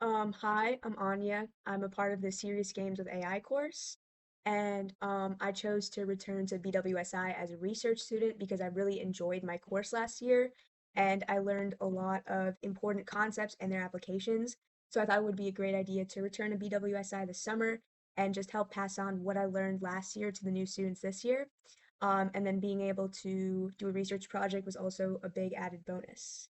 Hi, I'm Anya. I'm a part of the Serious Games with AI course, and I chose to return to BWSI as a research student because I really enjoyed my course last year, and I learned a lot of important concepts and their applications. So I thought it would be a great idea to return to BWSI this summer and just help pass on what I learned last year to the new students this year. And then being able to do a research project was also a big added bonus.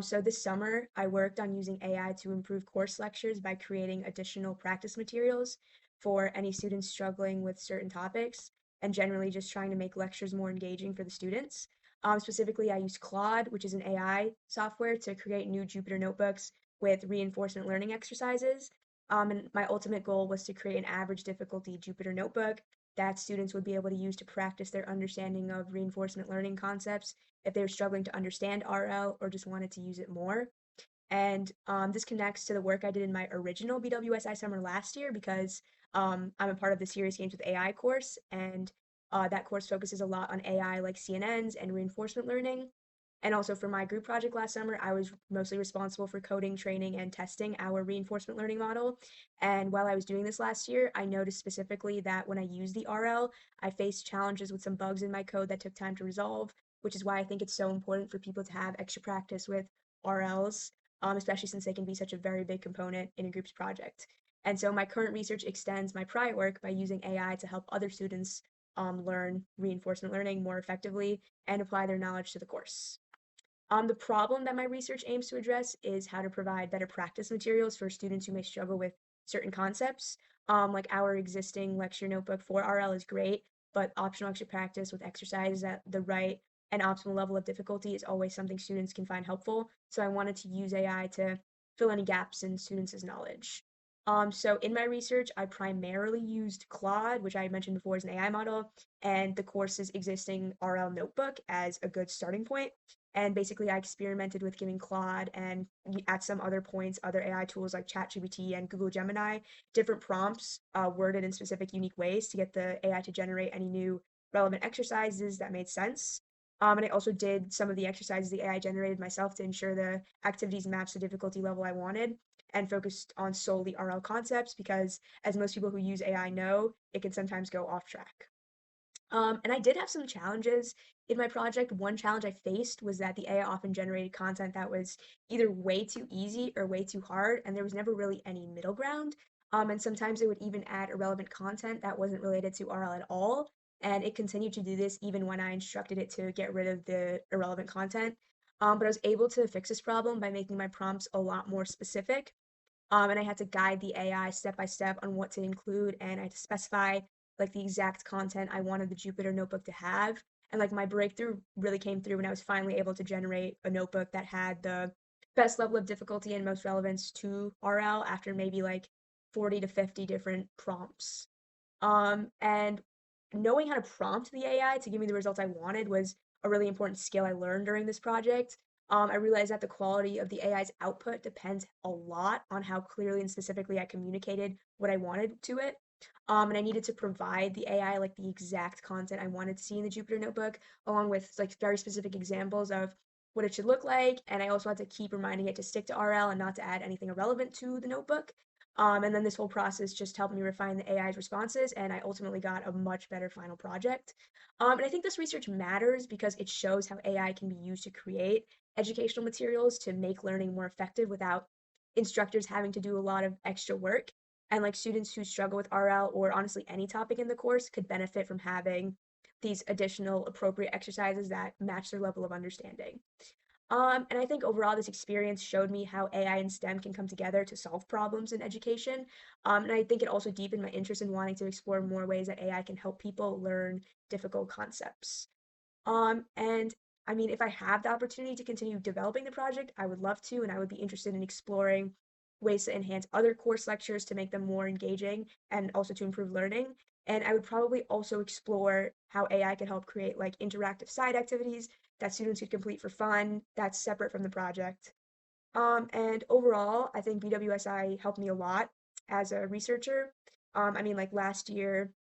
So this summer, I worked on using AI to improve course lectures by creating additional practice materials for any students struggling with certain topics, and generally just trying to make lectures more engaging for the students. Specifically, I used Claude, which is an AI software, to create new Jupyter notebooks with reinforcement learning exercises. And my ultimate goal was to create an average difficulty Jupyter notebook that students would be able to use to practice their understanding of reinforcement learning concepts if they were struggling to understand RL or just wanted to use it more. And this connects to the work I did in my original BWSI summer last year because I'm a part of the Serious Games with AI course, and that course focuses a lot on AI like CNNs and reinforcement learning. And also for my group project last summer, I was mostly responsible for coding, training, and testing our reinforcement learning model. And while I was doing this last year, I noticed specifically that when I used the RL, I faced challenges with some bugs in my code that took time to resolve, which is why I think it's so important for people to have extra practice with RLs, especially since they can be such a very big component in a group's project. And so my current research extends my prior work by using AI to help other students learn reinforcement learning more effectively and apply their knowledge to the course. The problem that my research aims to address is how to provide better practice materials for students who may struggle with certain concepts. Like our existing lecture notebook for RL is great, but optional extra practice with exercises at the right and optimal level of difficulty is always something students can find helpful. So I wanted to use AI to fill any gaps in students' knowledge. So in my research, I primarily used Claude, which I mentioned before is an AI model, and the course's existing RL notebook as a good starting point. And basically, I experimented with giving Claude and at some other points, other AI tools like ChatGPT and Google Gemini, different prompts worded in specific, unique ways to get the AI to generate any new relevant exercises that made sense. And I also did some of the exercises the AI generated myself to ensure the activities matched the difficulty level I wanted and focused on solely RL concepts because, as most people who use AI know, it can sometimes go off track. And I did have some challenges in my project. One challenge I faced was that the AI often generated content that was either way too easy or way too hard, and there was never really any middle ground. And sometimes it would even add irrelevant content that wasn't related to RL at all. And it continued to do this even when I instructed it to get rid of the irrelevant content. But I was able to fix this problem by making my prompts a lot more specific, and I had to guide the AI step by step on what to include, and I had to specify like the exact content I wanted the Jupyter notebook to have. And like my breakthrough really came through when I was finally able to generate a notebook that had the best level of difficulty and most relevance to RL after maybe like 40 to 50 different prompts. And knowing how to prompt the AI to give me the results I wanted was a really important skill I learned during this project. I realized that the quality of the AI's output depends a lot on how clearly and specifically I communicated what I wanted to it. And I needed to provide the AI like the exact content I wanted to see in the Jupyter notebook, along with like very specific examples of what it should look like. And I also had to keep reminding it to stick to RL and not to add anything irrelevant to the notebook. And then this whole process just helped me refine the AI's responses, and I ultimately got a much better final project. And I think this research matters because it shows how AI can be used to create educational materials to make learning more effective without instructors having to do a lot of extra work. And like students who struggle with RL or honestly any topic in the course could benefit from having these additional appropriate exercises that match their level of understanding. And I think overall, this experience showed me how AI and STEM can come together to solve problems in education. And I think it also deepened my interest in wanting to explore more ways that AI can help people learn difficult concepts. And I mean, if I have the opportunity to continue developing the project, I would love to, and I would be interested in exploring ways to enhance other course lectures to make them more engaging and also to improve learning. And I would probably also explore how AI can help create like interactive side activities that students could complete for fun that's separate from the project. And overall, I think BWSI helped me a lot as a researcher. I mean, like last year,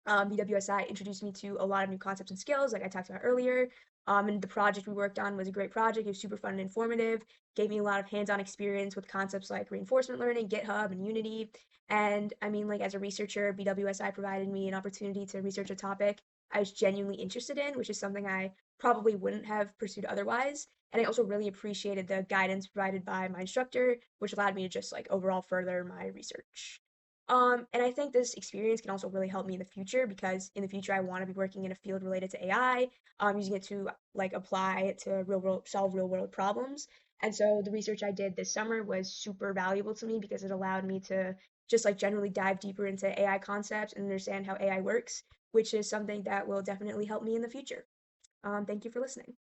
BWSI introduced me to a lot of new concepts and skills, like I talked about earlier. And the project we worked on was a great project. It was super fun and informative, gave me a lot of hands-on experience with concepts like reinforcement learning, GitHub, and Unity. And I mean, like as a researcher, BWSI provided me an opportunity to research a topic I was genuinely interested in, which is something I probably wouldn't have pursued otherwise. And I also really appreciated the guidance provided by my instructor, which allowed me to just like overall further my research. And I think this experience can also really help me in the future because in the future I want to be working in a field related to AI, using it to like apply it to real world, solve real world problems. And so the research I did this summer was super valuable to me because it allowed me to just like generally dive deeper into AI concepts and understand how AI works, which is something that will definitely help me in the future. Thank you for listening.